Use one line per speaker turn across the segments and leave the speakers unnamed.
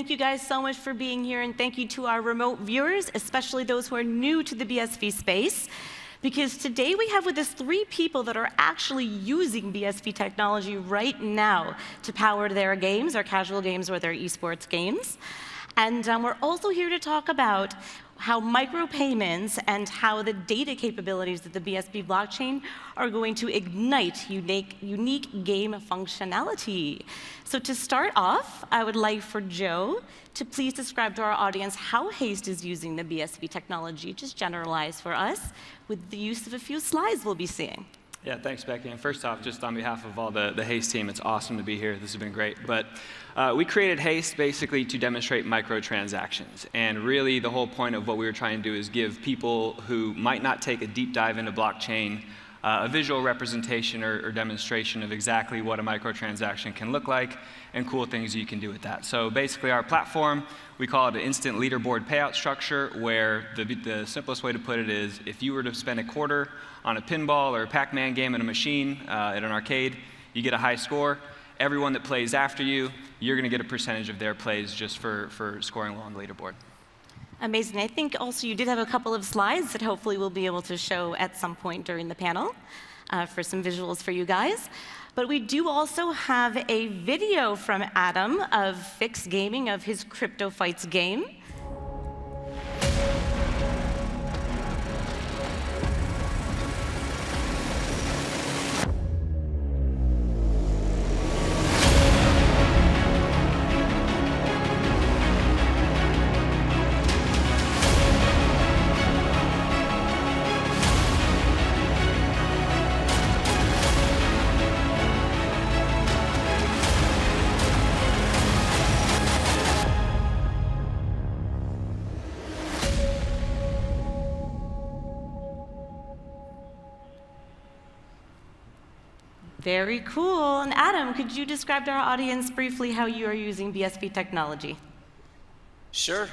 thank you guys so much for being here, and thank you to our remote viewers, especially those who are new to the BSV space. Because today we have with us 3 people that are actually using BSV technology right now to power their games, their casual games or their esports games. And we're also here to talk about how micropayments and how the data capabilities of the BSV blockchain are going to ignite unique game functionality. So to start off, I would like for Joe to please describe to our audience how Haste is using the BSV technology, just generalize for us, with the use of a few slides we'll be seeing.
Yeah, thanks, Becky. And first off, just on behalf of all the Haste team, it's awesome to be here. This has been great. But we created Haste basically to demonstrate microtransactions. And really, the whole point of what we were trying to do is give people who might not take a deep dive into blockchain a visual representation or demonstration of exactly what a microtransaction can look like and cool things you can do with that. So basically, our platform, we call it an instant leaderboard payout structure, where the simplest way to put it is if you were to spend a quarter on a pinball or a Pac-Man game in a machine at an arcade, you get a high score. Everyone that plays after you, you're going to get a percentage of their plays just for scoring along the leaderboard.
Amazing. I think also you did have a couple of slides that hopefully we'll be able to show at some point during the panel for some visuals for you guys. But we do also have a video from Adam of FYX Gaming of his Crypto Fights game. Very cool. And Adam, could you describe to our audience briefly how you are using BSV technology?
Sure.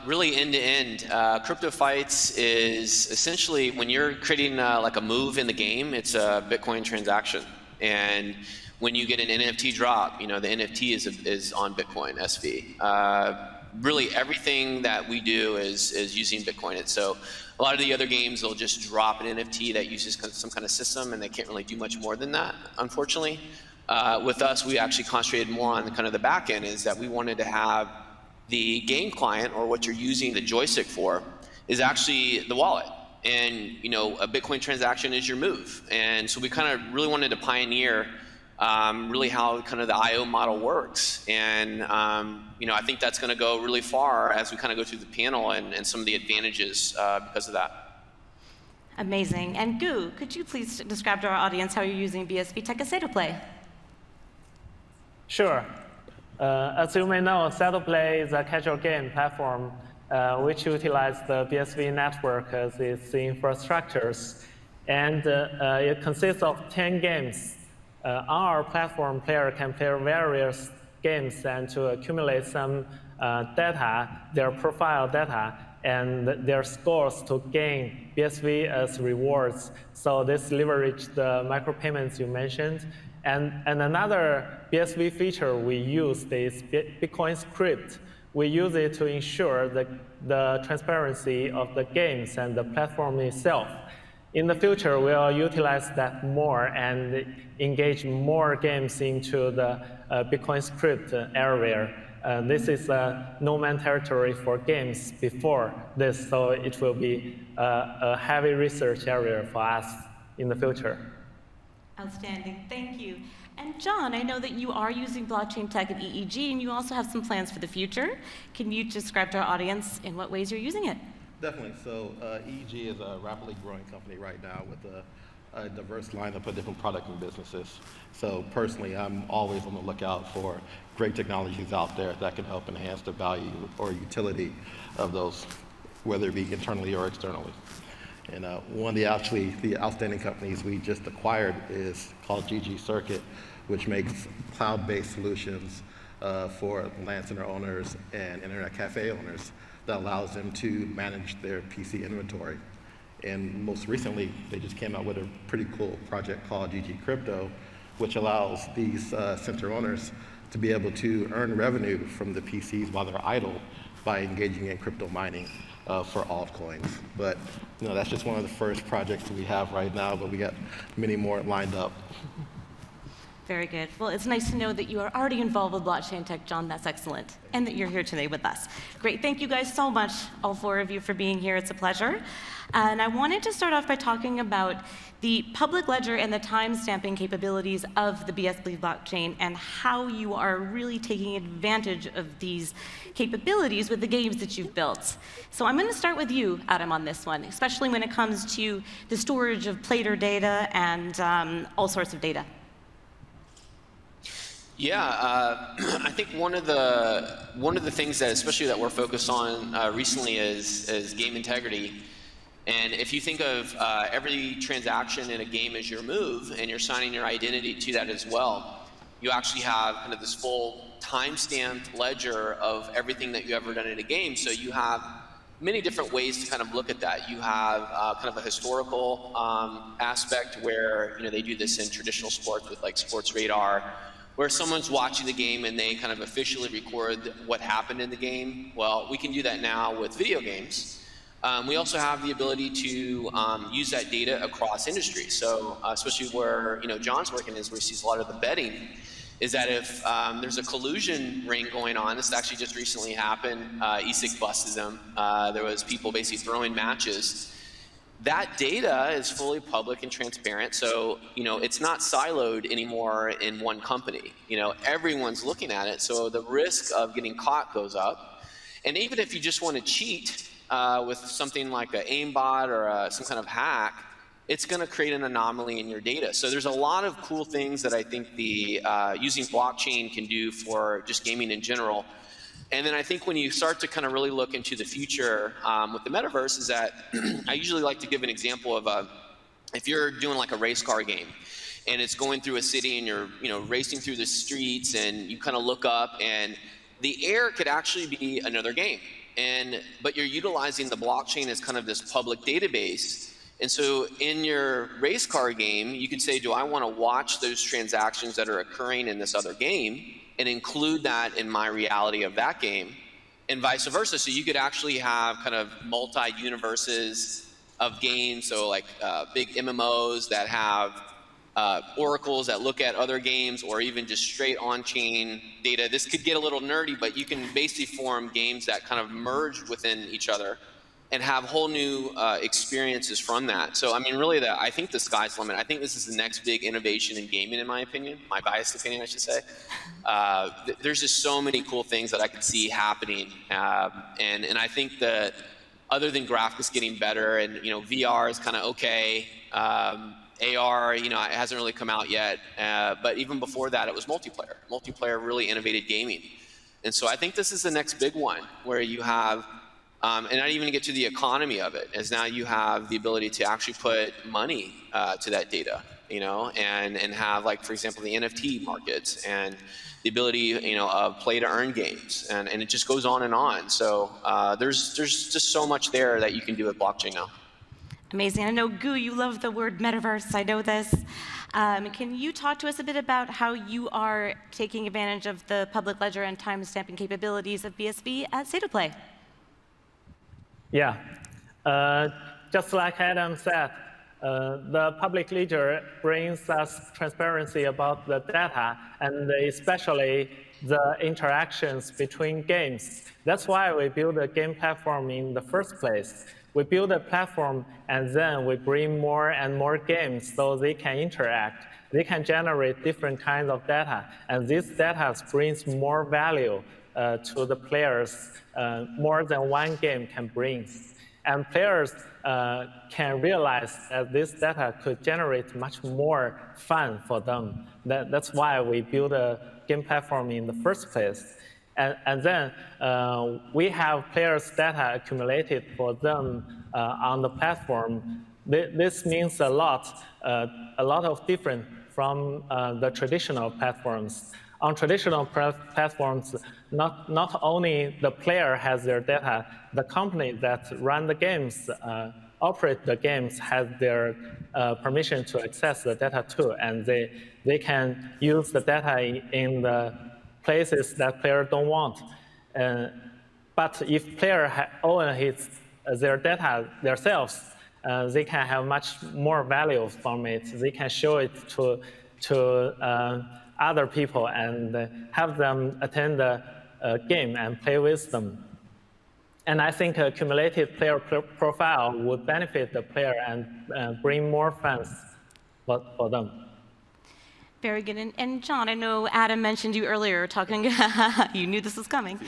Really end-to-end. Crypto Fights is essentially when you're creating like a move in the game, it's a Bitcoin transaction. And when you get an NFT drop, you know, the NFT is on Bitcoin SV. Really everything that we do is using Bitcoin. And so a lot of the other games, they'll just drop an NFT that uses some kind of system, and they can't really do much more than that, unfortunately. With us, we actually concentrated more on kind of the back end, is that we wanted to have the game client, or what you're using the joystick for, is actually the wallet. And you know, a Bitcoin transaction is your move. And so we kind of really wanted to pioneer really how kind of the IO model works. And you know, I think that's going to go really far as we kind of go through the panel and some of the advantages because of that.
Amazing. And Gu, could you please describe to our audience how you're using BSV Tech to Play?
Sure. As you may know, Play is a casual game platform which utilizes the BSV network as its infrastructures. And it consists of 10 games. On our platform, player can play various games and to accumulate some data, their profile data, and their scores to gain BSV as rewards. So this leverages the micropayments you mentioned. And another BSV feature we use is Bitcoin script. We use it to ensure the transparency of the games and the platform itself. In the future, we'll utilize that more and engage more games into the Bitcoin script area. This is no-man territory for games before this, so it will be a heavy research area for us in the future.
Outstanding. Thank you. And John, I know that you are using blockchain tech at EEG, and you also have some plans for the future. Can you describe to our audience in what ways you're using it?
Definitely. So EEG is a rapidly growing company right now with a diverse lineup of different products and businesses. So personally, I'm always on the lookout for great technologies out there that can help enhance the value or utility of those, whether it be internally or externally. And one of the outstanding companies we just acquired is called CoinGeek Zurich, which makes cloud-based solutions for LAN center owners and internet cafe owners that allows them to manage their PC inventory. And most recently, they just came out with a pretty cool project called GG Crypto, which allows these center owners to be able to earn revenue from the PCs while they're idle by engaging in crypto mining for altcoins. But that's just one of the first projects we have right now, but we got many more lined up.
Very good. Well, it's nice to know that you are already involved with blockchain tech, John. That's excellent. And that you're here today with us. Great. Thank you guys so much, all four of you, for being here. It's a pleasure. And I wanted to start off by talking about the public ledger and the time-stamping capabilities of the BSV blockchain and how you are really taking advantage of these capabilities with the games that you've built. So I'm going to start with you, Adam, on this one, especially when it comes to the storage of player data and all sorts of data.
Yeah, I think one of the things that, especially that we're focused on recently, is game integrity. And if you think of every transaction in a game as your move, and you're signing your identity to that as well, you actually have kind of this full time-stamped ledger of everything that you've ever done in a game. So you have many different ways to kind of look at that. You have kind of a historical aspect where they do this in traditional sports with like Sports Radar, where someone's watching the game and they kind of officially record what happened in the game. Well, we can do that now with video games. We also have the ability to use that data across industries. So especially where John's working is where he sees a lot of the betting, is that if there's a collusion ring going on, this actually just recently happened, ESIC busted them. There was people basically throwing matches. That data is fully public and transparent, so it's not siloed anymore in one company. Everyone's looking at it, so the risk of getting caught goes up. And even if you just want to cheat with something like an aimbot or some kind of hack, it's going to create an anomaly in your data. So there's a lot of cool things that I think the using blockchain can do for just gaming in general. And then I think when you start to kind of really look into the future with the metaverse is that I usually like to give an example of if you're doing like a race car game and it's going through a city and you're racing through the streets and you kind of look up and the air could actually be another game. But you're utilizing the blockchain as kind of this public database. And so in your race car game, you could say, do I want to watch those transactions that are occurring in this other game and include that in my reality of that game, and vice versa. So you could actually have kind of multi-universes of games, so like big MMOs that have oracles that look at other games, or even just straight on-chain data. This could get a little nerdy, but you can basically form games that kind of merge within each other and have whole new experiences from that. So I mean, really, I think the sky's the limit. I think this is the next big innovation in gaming, in my opinion, my biased opinion, I should say. There's just so many cool things that I could see happening, and I think that other than graphics getting better, and VR is kind of okay. AR, it hasn't really come out yet, but even before that, it was multiplayer. Multiplayer really innovated gaming, and so I think this is the next big one where you have. And not even get to the economy of it, as now you have the ability to actually put money to that data, and have, like, for example, the NFT markets and the ability, of play to earn games, and it just goes on and on. So there's just so much there that you can do with blockchain now.
Amazing. I know, Gu, you love the word metaverse. I know this. Can you talk to us a bit about how you are taking advantage of the public ledger and time-stamping capabilities of BSV at State of Play?
Yeah, just like Adam said, the public ledger brings us transparency about the data, and especially the interactions between games. That's why we build a game platform in the first place. We build a platform, and then we bring more and more games so they can interact. They can generate different kinds of data, and this data brings more value to the players, more than one game can bring. And players can realize that this data could generate much more fun for them. That's why we build a game platform in the first place. And then we have players' data accumulated for them on the platform. This means a lot of different from the traditional platforms. On traditional platforms, not only the player has their data, the company that run the games, operate the games, has their permission to access the data too, and they can use the data in the places that players don't want. But if players own their data themselves, they can have much more value from it. They can show it to other people and have them attend the game and play with them. And I think a cumulative player profile would benefit the player and bring more fans for them.
Very good. And John, I know Adam mentioned you earlier talking, you knew this was coming,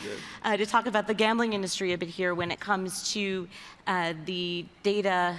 to talk about the gambling industry a bit here when it comes to the data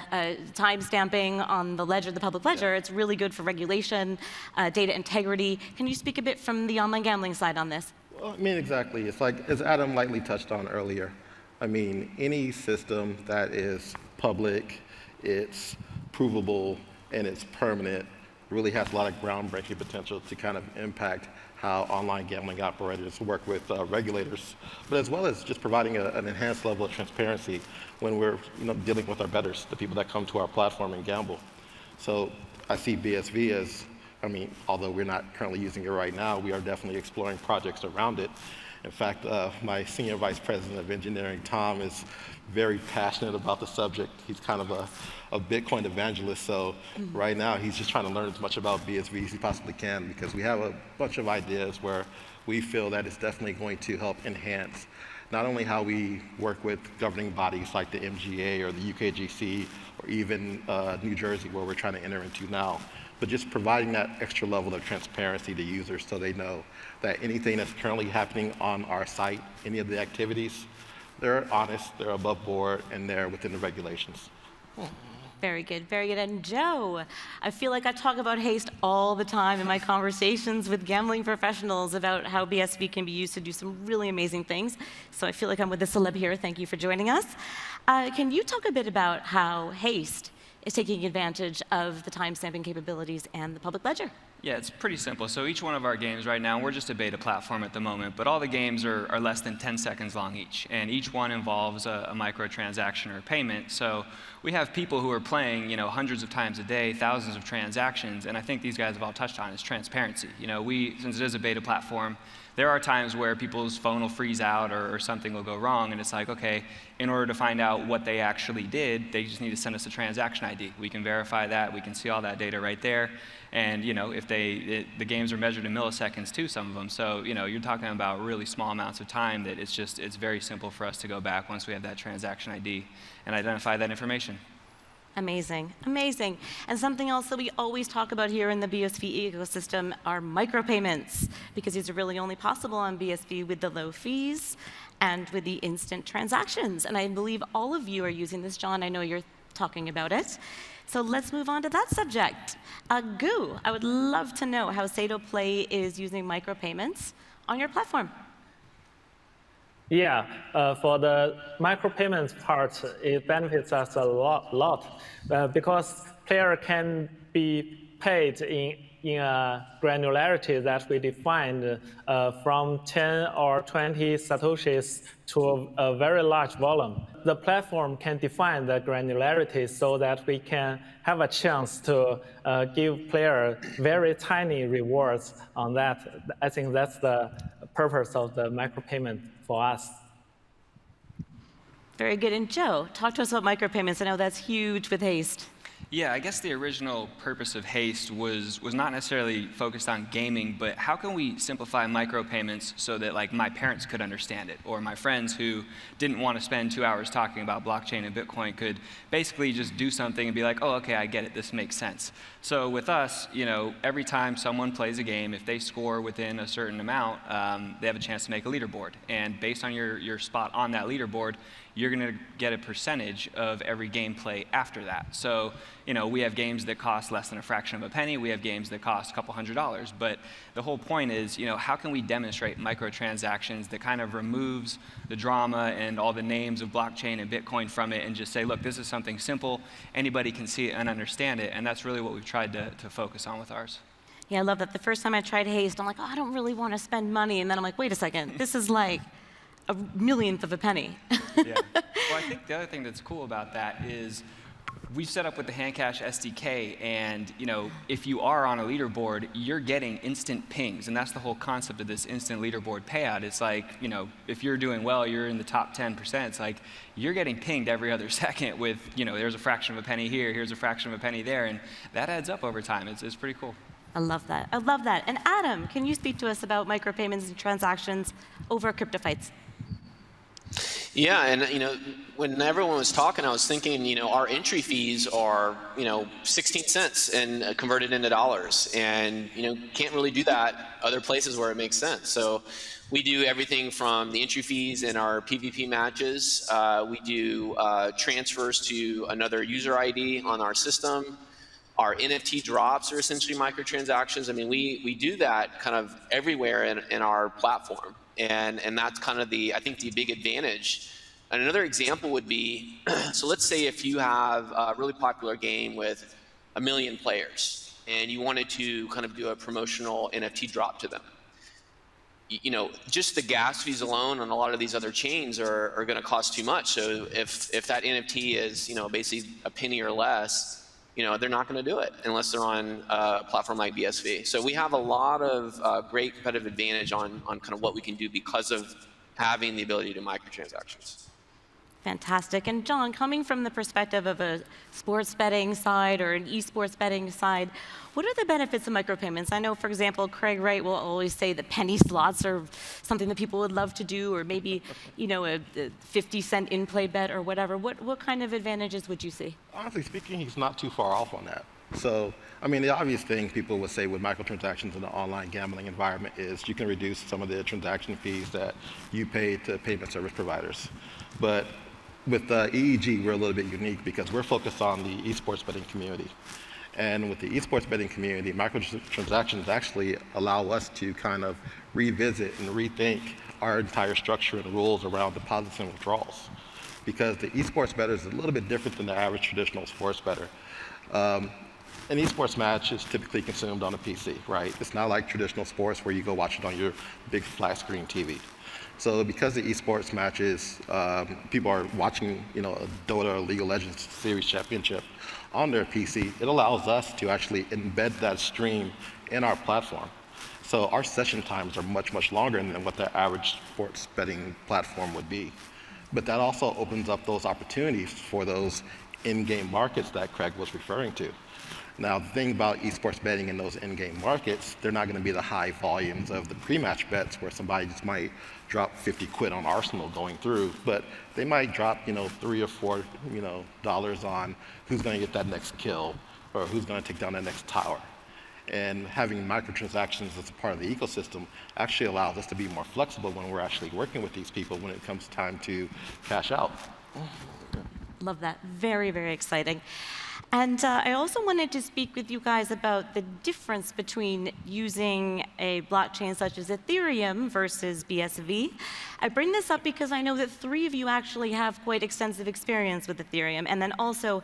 timestamping on the ledger, the public ledger. It's really good for regulation, data integrity. Can you speak a bit from the online gambling side on this?
Well, I mean, exactly. It's like, as Adam lightly touched on earlier, I mean, any system that is public, it's provable, and it's permanent really has a lot of groundbreaking potential to kind of impact how online gambling operators work with regulators, but as well as just providing an enhanced level of transparency when we're dealing with our bettors, the people that come to our platform and gamble. So I see BSV as, I mean, although we're not currently using it right now, we are definitely exploring projects around it. In fact, my Senior Vice President of Engineering, Tom, is very passionate about the subject. He's kind of a Bitcoin evangelist, so right now he's just trying to learn as much about BSV as he possibly can, because we have a bunch of ideas where we feel that it's definitely going to help enhance not only how we work with governing bodies like the MGA or the UKGC or even New Jersey, where we're trying to enter into now, but just providing that extra level of transparency to users so they know that anything that's currently happening on our site, any of the activities, they're honest, they're above board, and they're within the regulations.
Very good, very good. And Joe, I feel like I talk about Haste all the time in my conversations with gambling professionals about how BSV can be used to do some really amazing things. So I feel like I'm with the celeb here. Thank you for joining us. Can you talk a bit about how Haste is taking advantage of the timestamping capabilities and the public ledger?
Yeah, it's pretty simple. So each one of our games right now, we're just a beta platform at the moment, but all the games are less than 10 seconds long each, and each one involves a microtransaction or payment. So we have people who are playing, hundreds of times a day, thousands of transactions, and I think these guys have all touched on is transparency. Since it is a beta platform, there are times where people's phone will freeze out or something will go wrong, and it's like, okay, in order to find out what they actually did, they just need to send us a transaction ID. We can verify that, we can see all that data right there, and if the games are measured in milliseconds too, some of them, so you're talking about really small amounts of time that it's very simple for us to go back once we have that transaction ID and identify that information.
Amazing, amazing. And something else that we always talk about here in the BSV ecosystem are micropayments, because these are really only possible on BSV with the low fees and with the instant transactions. And I believe all of you are using this. John, I know you're talking about it. So let's move on to that subject. Gu, I would love to know how Sato Play is using micropayments on your platform.
Yeah, for the micropayments part, it benefits us a lot because player can be paid in a granularity that we defined from 10 or 20 satoshis to a very large volume. The platform can define the granularity so that we can have a chance to give player very tiny rewards on that. I think that's the purpose of the micropayment for us.
Very good. And Joe, talk to us about micropayments. I know that's huge with Haste.
Yeah, I guess the original purpose of Haste was not necessarily focused on gaming, but how can we simplify micropayments so that my parents could understand it, or my friends who didn't want to spend 2 hours talking about blockchain and Bitcoin could basically just do something and be like, oh, okay, I get it, this makes sense. So with us, every time someone plays a game, if they score within a certain amount, they have a chance to make a leaderboard. And based on your spot on that leaderboard, you're going to get a percentage of every gameplay after that. So, we have games that cost less than a fraction of a penny. We have games that cost a couple $100s. But the whole point is, how can we demonstrate microtransactions that kind of removes the drama and all the names of blockchain and Bitcoin from it and just say, look, this is something simple. Anybody can see it and understand it. And that's really what we've tried to focus on with ours.
Yeah, I love that. The first time I tried Haste, I'm like, oh, I don't really want to spend money. And then I'm like, wait a second, this is like a millionth of a penny.
Yeah. Well, I think the other thing that's cool about that is we've set up with the Handcash SDK, and if you are on a leaderboard, you're getting instant pings, and that's the whole concept of this instant leaderboard payout. It's like, if you're doing well, you're in the top 10%. It's like you're getting pinged every other second with, there's a fraction of a penny here, here's a fraction of a penny there, and that adds up over time. It's pretty cool.
I love that. I love that. And Adam, can you speak to us about micropayments and transactions over CryptoFights?
Yeah, and when everyone was talking, I was thinking, our entry fees are, 16 cents and converted into dollars, and can't really do that other places where it makes sense. So we do everything from the entry fees in our PvP matches. We do transfers to another user ID on our system. Our NFT drops are essentially microtransactions. I mean, we do that kind of everywhere in our platform. And that's kind of I think the big advantage. And another example would be, so let's say if you have a really popular game with 1 million players and you wanted to kind of do a promotional NFT drop to them. Just the gas fees alone on a lot of these other chains are going to cost too much. So if that NFT is, basically a penny or less, they're not going to do it unless they're on a platform like BSV. So we have a lot of great competitive advantage on kind of what we can do because of having the ability to do microtransactions.
Fantastic. And John, coming from the perspective of a sports betting side or an eSports betting side, what are the benefits of micropayments? I know, for example, Craig Wright will always say that penny slots are something that people would love to do, or maybe, a 50-cent in-play bet or whatever. What kind of advantages would you see?
Honestly speaking, he's not too far off on that. So, the obvious thing people would say with microtransactions in the online gambling environment is you can reduce some of the transaction fees that you pay to payment service providers. But with EEG, we're a little bit unique because we're focused on the esports betting community. And with the esports betting community, microtransactions actually allow us to kind of revisit and rethink our entire structure and rules around deposits and withdrawals. Because the esports bettor is a little bit different than the average traditional sports bettor. An esports match is typically consumed on a PC, right? It's not like traditional sports where you go watch it on your big flat screen TV. So because the esports matches, people are watching, a Dota or League of Legends Series Championship on their PC, it allows us to actually embed that stream in our platform. So our session times are much, much longer than what the average sports betting platform would be. But that also opens up those opportunities for those in-game markets that Craig was referring to. Now, the thing about esports betting in those in-game markets, they're not going to be the high volumes of the pre-match bets where somebody just might drop 50 quid on Arsenal going through, but they might drop, $3 or $4, dollars on who's going to get that next kill or who's going to take down that next tower. And having microtransactions as a part of the ecosystem actually allows us to be more flexible when we're actually working with these people when it comes time to cash out.
Love that. Very, very exciting. And I also wanted to speak with you guys about the difference between using a blockchain such as Ethereum versus BSV. I bring this up because I know that 3 of you actually have quite extensive experience with Ethereum. And then also,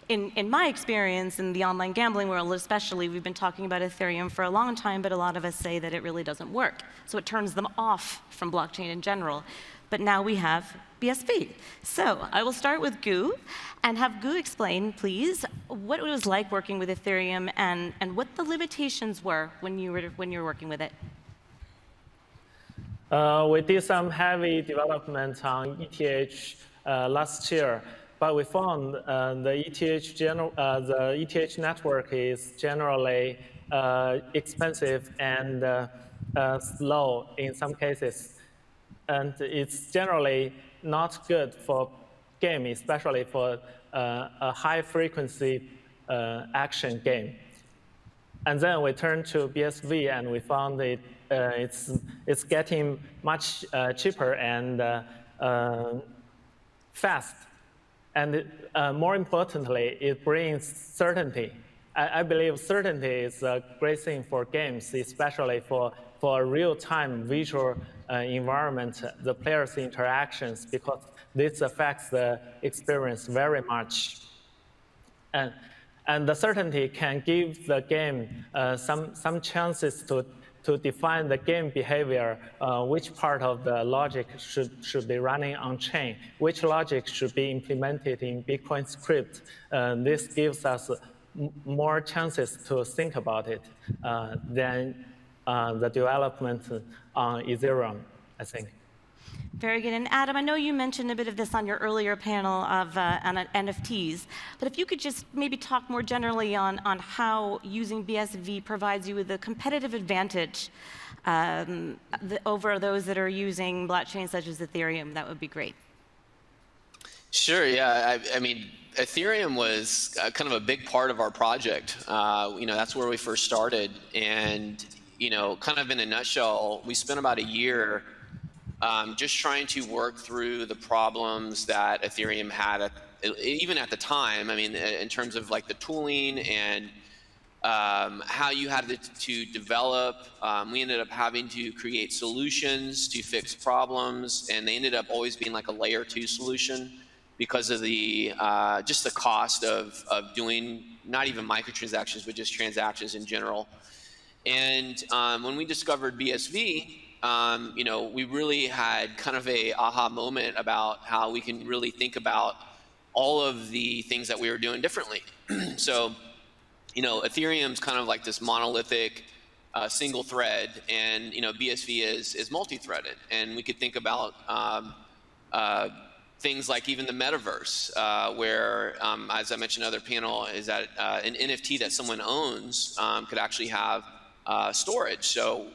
in my experience in the online gambling world especially, we've been talking about Ethereum for a long time, but a lot of us say that it really doesn't work. So it turns them off from blockchain in general. But now we have BSV. So I will start with Gu and have Gu explain, please, what it was like working with Ethereum and what the limitations were when you were working with it.
We did some heavy development on ETH last year, but we found the ETH network is generally expensive and slow in some cases. And it's generally not good for game, especially for a high-frequency action game. And then we turned to BSV, and we found it's getting much cheaper and fast. And more importantly, it brings certainty. I believe certainty is a great thing for games, especially for a real-time visual environment, the players' interactions, because this affects the experience very much. And the certainty can give the game some chances to to define the game behavior, which part of the logic should be running on chain, which logic should be implemented in Bitcoin script. This gives us more chances to think about it than the development on Ethereum, I think.
Very good. And Adam, I know you mentioned a bit of this on your earlier panel of on NFTs, but if you could just maybe talk more generally on how using BSV provides you with a competitive advantage over those that are using blockchains such as Ethereum, that would be great.
Sure, yeah. I mean, Ethereum was kind of a big part of our project. That's where we first started. And, kind of in a nutshell, we spent about a year just trying to work through the problems that Ethereum had, even at the time. I mean, in terms of like the tooling and how you had to develop. We ended up having to create solutions to fix problems, and they ended up always being like a layer 2 solution because of the just the cost of doing not even microtransactions, but just transactions in general. And when we discovered BSV, we really had kind of a aha moment about how we can really think about all of the things that we were doing differently. So, Ethereum's kind of like this monolithic single thread, and BSV is multi-threaded, and we could think about things like even the metaverse, where, as I mentioned in another panel, is that an NFT that someone owns could actually have storage. So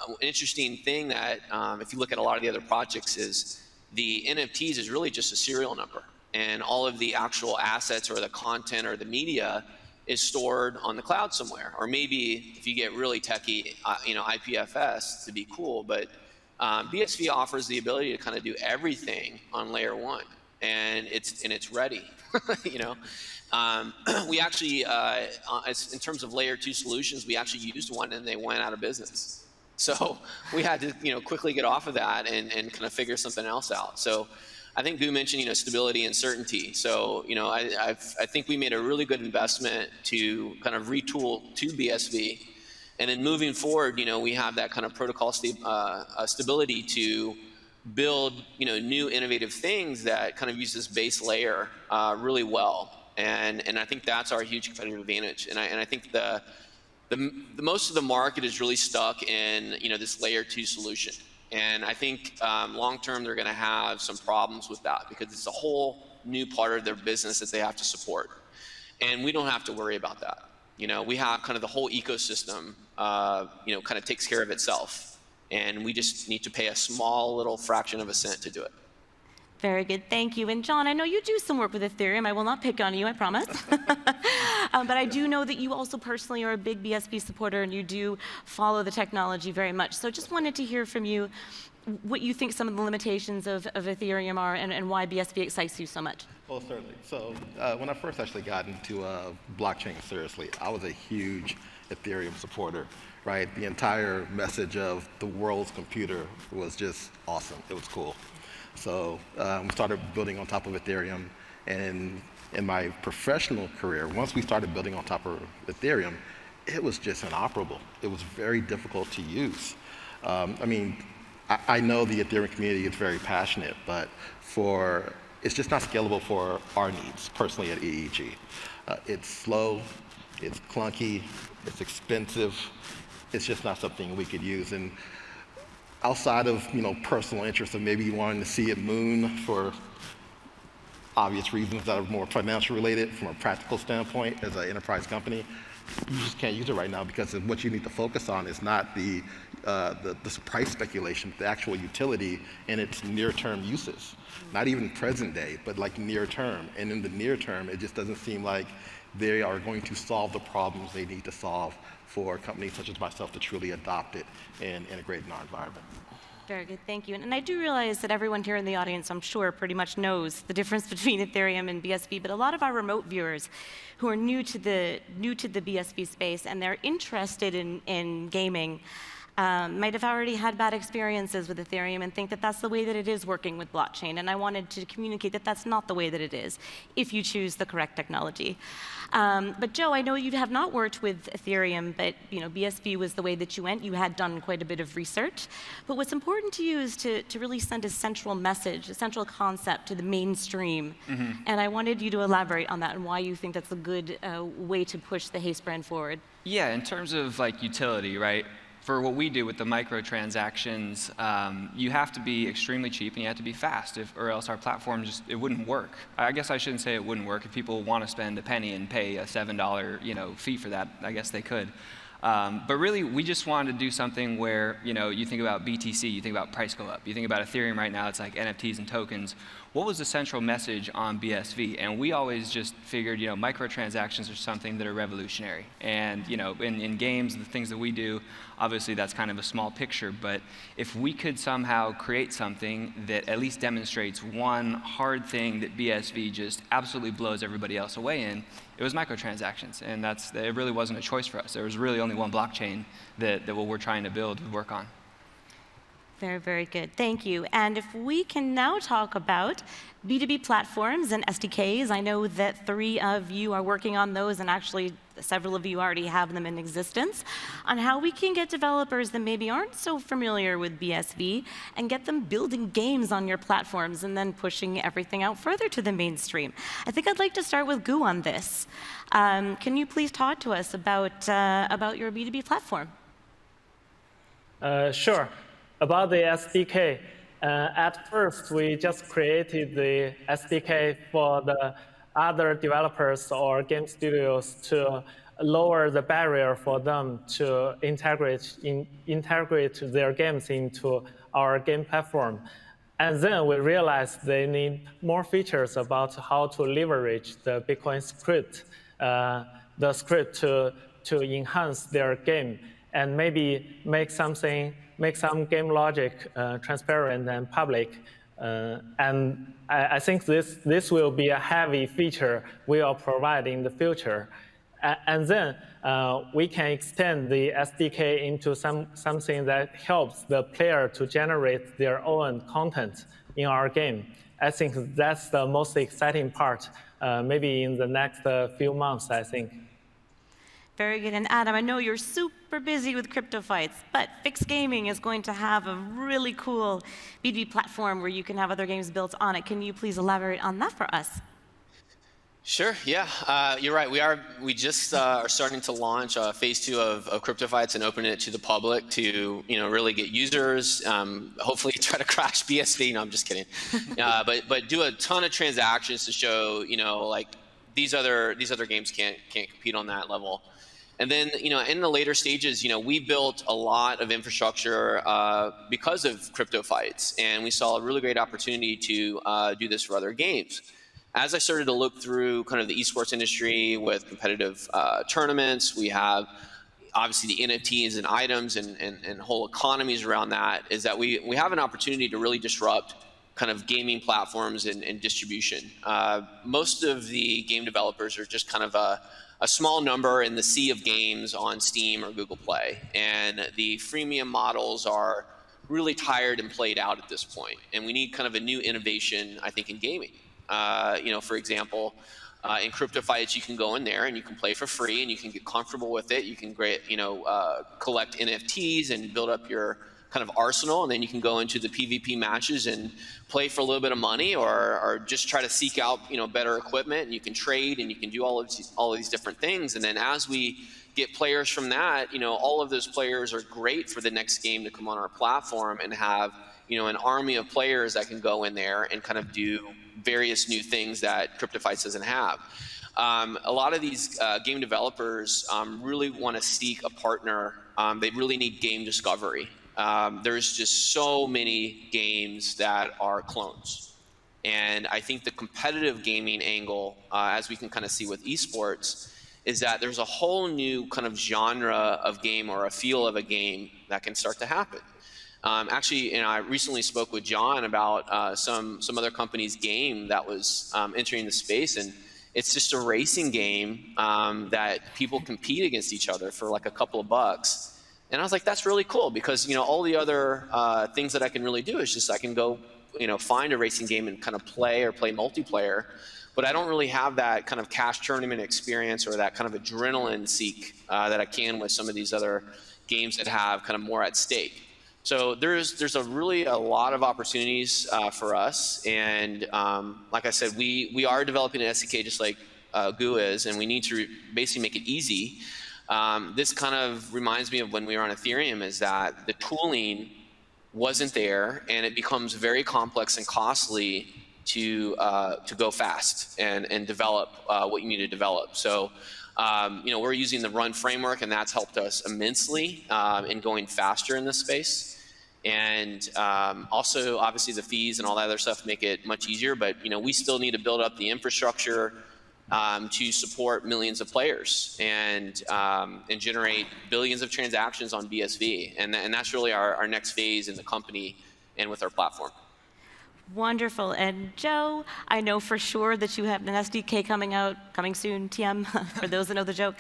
an interesting thing that if you look at a lot of the other projects is the NFTs is really just a serial number, and all of the actual assets or the content or the media is stored on the cloud somewhere, or maybe if you get really techie, IPFS to be cool. But BSV offers the ability to kind of do everything on layer 1, and it's ready. We actually, in terms of layer 2 solutions, we actually used one and they went out of business. So we had to, quickly get off of that and kind of figure something else out. So I think Boo mentioned, stability and certainty. So, I think we made a really good investment to kind of retool to BSV. And then moving forward, we have that kind of protocol stability to build, new innovative things that kind of use this base layer really well. And I think that's our huge competitive advantage. And I think the most of the market is really stuck in this layer 2 solution, and I think long term they're going to have some problems with that because it's a whole new part of their business that they have to support, and we don't have to worry about that. We have kind of the whole ecosystem kind of takes care of itself, and we just need to pay a small little fraction of a cent to do it.
Very good, thank you. And John, I know you do some work with Ethereum. I will not pick on you, I promise. But I do know that you also personally are a big BSV supporter, and you do follow the technology very much. So just wanted to hear from you what you think some of the limitations of Ethereum are, and why BSV excites you so much.
Well, certainly. So when I first actually got into blockchain seriously, I was a huge Ethereum supporter, right? The entire message of the world's computer was just awesome. It was cool. So we started building on top of Ethereum, and in my professional career, once we started building on top of Ethereum, it was just inoperable. It was very difficult to use. I know the Ethereum community is very passionate, but it's just not scalable for our needs, personally at EEG. It's slow, it's clunky, it's expensive. It's just not something we could use. And outside of personal interest of maybe wanting to see it moon for obvious reasons that are more financial related from a practical standpoint as an enterprise company, you just can't use it right now because what you need to focus on is not the price speculation, the actual utility and its near-term uses. Not even present day, but like near term. And in the near term, it just doesn't seem like they are going to solve the problems they need to solve for companies such as myself to truly adopt it and integrate in our environment.
Very good, thank you. And I do realize that everyone here in the audience, I'm sure, pretty much knows the difference between Ethereum and BSV, but a lot of our remote viewers who are new to the BSV space and they're interested in gaming, might have already had bad experiences with Ethereum and think that that's the way that it is working with blockchain. And I wanted to communicate that that's not the way that it is, if you choose the correct technology. But Joe, I know you have not worked with Ethereum, but BSV was the way that you went. You had done quite a bit of research. But what's important to you is to really send a central message, a central concept to the mainstream. And I wanted you to elaborate on that and why you think that's a good way to push the Haste brand forward.
Yeah, in terms of like utility, right? For what we do with the microtransactions, you have to be extremely cheap and you have to be fast, or else our platform it wouldn't work. I guess I shouldn't say it wouldn't work. If people want to spend a penny and pay a $7 fee for that, I guess they could. But really, we just wanted to do something where you think about BTC, you think about price go up, you think about Ethereum right now, it's like NFTs and tokens. What was the central message on BSV? And we always just figured, microtransactions are something that are revolutionary. And in games, the things that we do, obviously that's kind of a small picture. But if we could somehow create something that at least demonstrates one hard thing that BSV just absolutely blows everybody else away in, it was microtransactions. And it really wasn't a choice for us. There was really only one blockchain that what we're trying to build would work on.
Very, very good. Thank you. And if we can now talk about B2B platforms and SDKs, I know that 3 of you are working on those, and actually several of you already have them in existence, on how we can get developers that maybe aren't so familiar with BSV and get them building games on your platforms and then pushing everything out further to the mainstream. I think I'd like to start with Gu on this. Can you please talk to us about your B2B platform?
Sure. About the SDK, at first we just created the SDK for the other developers or game studios to lower the barrier for them to integrate their games into our game platform. And then we realized they need more features about how to leverage the Bitcoin script, the script to enhance their game and maybe make some game logic transparent and public. And I think this will be a heavy feature we will provide in the future. And then we can extend the SDK into something that helps the player to generate their own content in our game. I think that's the most exciting part, maybe in the next few months, I think.
Very good. And Adam, I know you're super busy with crypto fights, but FYX Gaming is going to have a really cool B2B platform where you can have other games built on it. Can you please elaborate on that for us?
Sure. Yeah, you're right. We just are starting to launch phase 2 of crypto fights and open it to the public to really get users. Hopefully, try to crash BSV. No, I'm just kidding. But do a ton of transactions to show like these other games can't compete on that level. And then, in the later stages, we built a lot of infrastructure because of crypto fights, and we saw a really great opportunity to do this for other games. As I started to look through kind of the eSports industry with competitive tournaments, we have obviously the NFTs and items and whole economies around that, is that we have an opportunity to really disrupt kind of gaming platforms and distribution. Most of the game developers are just kind of a small number in the sea of games on Steam or Google Play. And the freemium models are really tired and played out at this point. And we need kind of a new innovation, I think, in gaming. For example, in crypto fights, you can go in there and you can play for free and you can get comfortable with it. You can collect NFTs and build up your kind of arsenal, and then you can go into the PvP matches and play for a little bit of money, or just try to seek out better equipment, and you can trade and you can do all of these different things. And then as we get players from that, all of those players are great for the next game to come on our platform and have an army of players that can go in there and kind of do various new things that Crypto Fights doesn't have. A lot of these game developers really want to seek a partner. They really need game discovery. There's just so many games that are clones. And I think the competitive gaming angle, as we can kind of see with esports, is that there's a whole new kind of genre of game or a feel of a game that can start to happen. Actually, I recently spoke with John about some other company's game that was entering the space, and it's just a racing game that people compete against each other for like a couple of bucks. And I was like, that's really cool because, all the other things that I can really do is just I can go, find a racing game and kind of play multiplayer. But I don't really have that kind of cash tournament experience or that kind of adrenaline seek that I can with some of these other games that have kind of more at stake. So there's really a lot of opportunities for us. And like I said, we are developing an SDK just like Goo is, and we need to basically make it easy. This kind of reminds me of when we were on Ethereum, is that the tooling wasn't there, and it becomes very complex and costly to go fast and develop what you need to develop. So we're using the Run framework, and that's helped us immensely in going faster in this space. And also, obviously, the fees and all that other stuff make it much easier. But we still need to build up the infrastructure to support millions of players and generate billions of transactions on BSV. And that's really our next phase in the company and with our platform.
Wonderful. And Joe, I know for sure that you have an SDK coming soon, TM, for those that know the joke.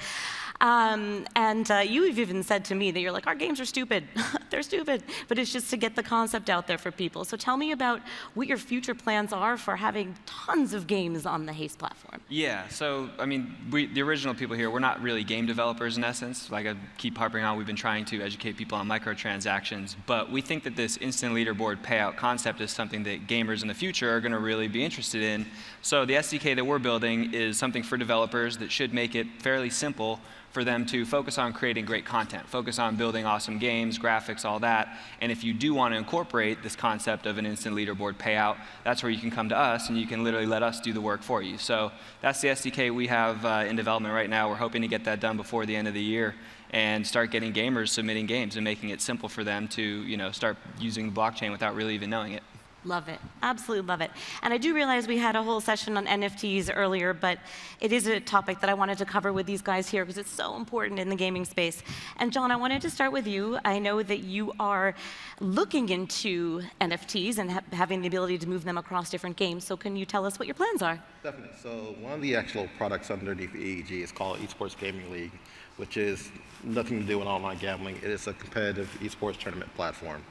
You've even said to me that you're like, our games are stupid. They're stupid. But it's just to get the concept out there for people. So tell me about what your future plans are for having tons of games on the Haste platform.
Yeah, so, I mean, the original people here, we're not really game developers in essence. Like I keep harping on, we've been trying to educate people on microtransactions. But we think that this instant leaderboard payout concept is something that gamers in the future are going to really be interested in. So the SDK that we're building is something for developers that should make it fairly simple for them to focus on creating great content, focus on building awesome games, graphics, all that. And if you do want to incorporate this concept of an instant leaderboard payout, that's where you can come to us and you can literally let us do the work for you. So that's the SDK we have in development right now. We're hoping to get that done before the end of the year and start getting gamers submitting games and making it simple for them to start using the blockchain without really even knowing it.
Love it. Absolutely love it. And I do realize we had a whole session on NFTs earlier, but it is a topic that I wanted to cover with these guys here because it's so important in the gaming space. And John, I wanted to start with you. I know that you are looking into NFTs and having the ability to move them across different games. So can you tell us what your plans are?
Definitely. So one of the actual products underneath EEG is called eSports Gaming League, which is nothing to do with online gambling. It is a competitive eSports tournament platform.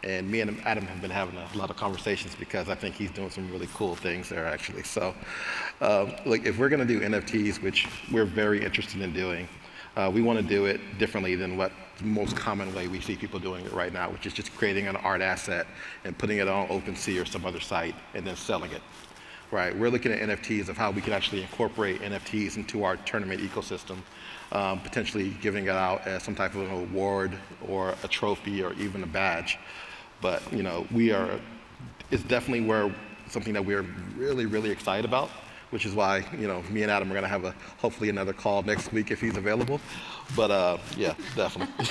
And me and Adam have been having a lot of conversations because I think he's doing some really cool things there, actually. So, if we're going to do NFTs, which we're very interested in doing, we want to do it differently than what the most common way we see people doing it right now, which is just creating an art asset and putting it on OpenSea or some other site and then selling it. Right? We're looking at NFTs of how we can actually incorporate NFTs into our tournament ecosystem, potentially giving it out as some type of an award or a trophy or even a badge. But it's definitely something that we're really, really excited about, which is why me and Adam are going to have hopefully another call next week if he's available. But yeah, definitely.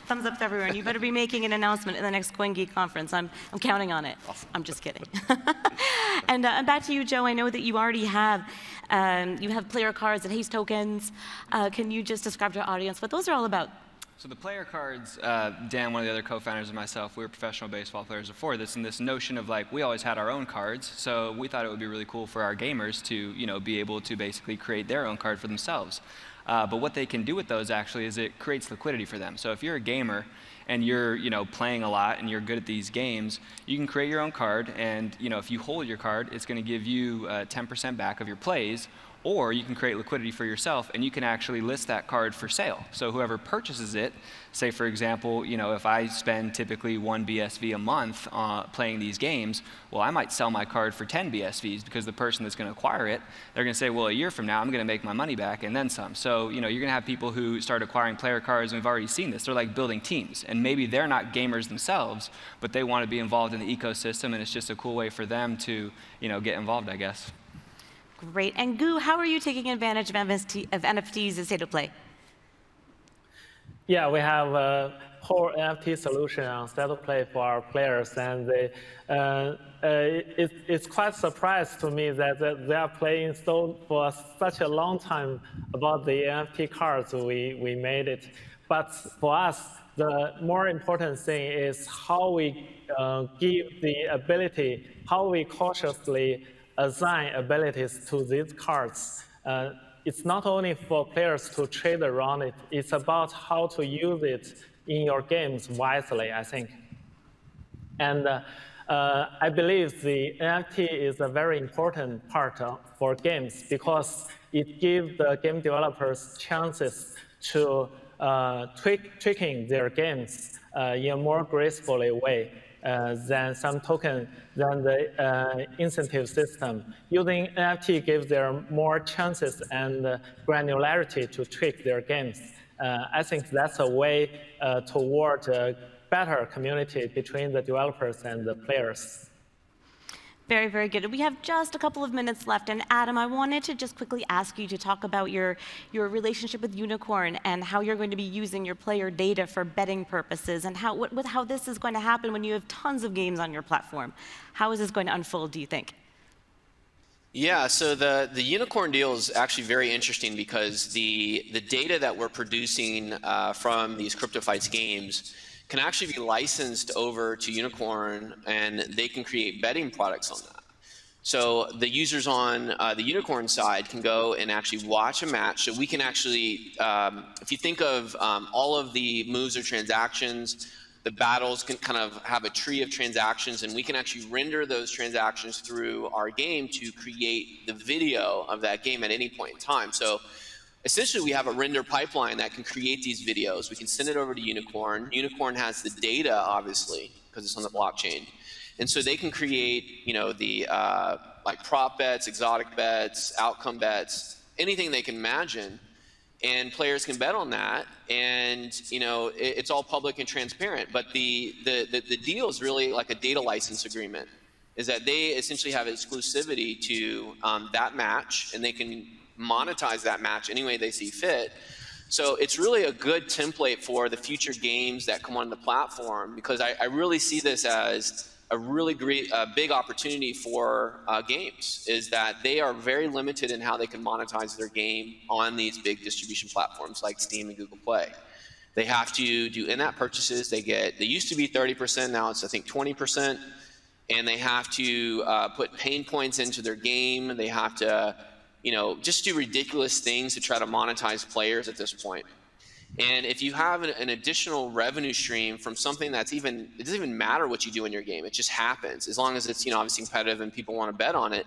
Thumbs up to everyone. You better be making an announcement in the next CoinGeek Conference. I'm counting on it.
Awesome.
I'm just kidding. And back to you, Joe. I know that you already have player cards and Haste tokens. Can you just describe to our audience what those are all about?
So the player cards, Dan, one of the other co-founders and myself, we were professional baseball players before this, and this notion of we always had our own cards, so we thought it would be really cool for our gamers to, be able to basically create their own card for themselves. But what they can do with those actually is it creates liquidity for them. So if you're a gamer and you're, playing a lot and you're good at these games, you can create your own card, and, if you hold your card, it's going to give you 10% back of your plays. Or you can create liquidity for yourself, and you can actually list that card for sale. So whoever purchases it, say for example, if I spend typically 1 BSV a month playing these games, well, I might sell my card for 10 BSVs because the person that's going to acquire it, they're going to say, well, a year from now, I'm going to make my money back and then some. So you're going to have people who start acquiring player cards, and we've already seen this. They're like building teams, and maybe they're not gamers themselves, but they want to be involved in the ecosystem, and it's just a cool way for them to get involved, I guess.
Great. And Goo, how are you taking advantage of NFTs as state of play?
Yeah, we have a whole NFT solution on state of play for our players, and it's quite a surprise to me that they are playing for such a long time about the NFT cards we made it. But for us, the more important thing is how we give the ability, how we cautiously assign abilities to these cards. It's not only for players to trade around it, it's about how to use it in your games wisely, I think. And I believe the NFT is a very important part for games because it gives the game developers chances to tweaking their games in a more gracefully way than the incentive system. Using NFT gives them more chances and granularity to tweak their games. I think that's a way toward a better community between the developers and the players.
Very, very good. We have just a couple of minutes left. And Adam, I wanted to just quickly ask you to talk about your relationship with Unicorn and how you're going to be using your player data for betting purposes and how this is going to happen when you have tons of games on your platform. How is this going to unfold, do you think?
Yeah, so the Unicorn deal is actually very interesting because the data that we're producing from these CryptoFights games can actually be licensed over to Unicorn, and they can create betting products on that. So the users on the Unicorn side can go and actually watch a match. So we can actually, if you think of all of the moves or transactions, the battles can kind of have a tree of transactions, and we can actually render those transactions through our game to create the video of that game at any point in time. So essentially, we have a render pipeline that can create these videos. We can send it over to Unicorn. Unicorn has the data, obviously, because it's on the blockchain. And so they can create, the like prop bets, exotic bets, outcome bets, anything they can imagine. And players can bet on that. And, it's all public and transparent. But the deal is really like a data license agreement, is that they essentially have exclusivity to that match, and they can monetize that match any way they see fit. So it's really a good template for the future games that come on the platform, because I really see this as a really great, big opportunity for games, is that they are very limited in how they can monetize their game on these big distribution platforms like Steam and Google Play. They have to do in-app purchases. They used to be 30%, now it's I think 20%, and they have to put pain points into their game. They have to just do ridiculous things to try to monetize players at this point. And if you have an additional revenue stream from something it doesn't even matter what you do in your game, it just happens. As long as it's obviously competitive and people want to bet on it,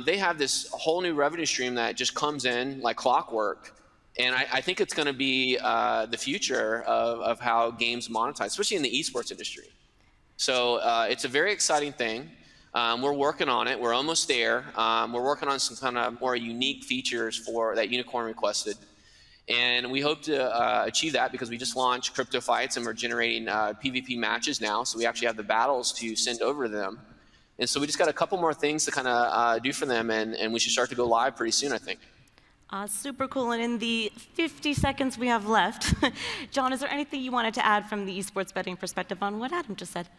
they have this whole new revenue stream that just comes in like clockwork. And I think it's going to be the future of how games monetize, especially in the eSports industry. So it's a very exciting thing. We're working on it. We're almost there. We're working on some kind of more unique features that Unicorn requested. And we hope to achieve that because we just launched CryptoFights, and we're generating PvP matches now. So we actually have the battles to send over to them. And so we just got a couple more things to kind of do for them, and we should start to go live pretty soon, I think.
Super cool. And in the 50 seconds we have left, John, is there anything you wanted to add from the esports betting perspective on what Adam just said?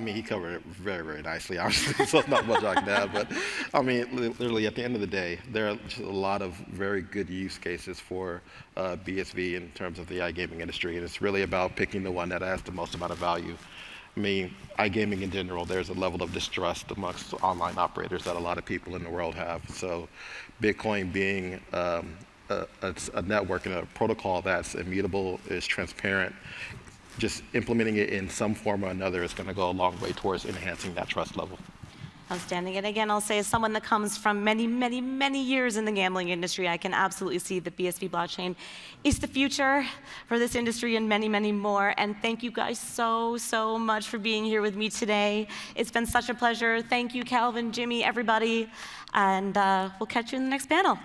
He covered it very, very nicely, obviously, so not much I can add. But, literally, at the end of the day, there are just a lot of very good use cases for BSV in terms of the iGaming industry, and it's really about picking the one that has the most amount of value. iGaming in general, there's a level of distrust amongst online operators that a lot of people in the world have. So Bitcoin being a network and a protocol that's immutable, is transparent, just implementing it in some form or another is going to go a long way towards enhancing that trust level.
Outstanding. And again, I'll say as someone that comes from many, many, many years in the gambling industry, I can absolutely see that BSV blockchain is the future for this industry and many, many more. And thank you guys so, so much for being here with me today. It's been such a pleasure. Thank you, Calvin, Jimmy, everybody. And we'll catch you in the next panel.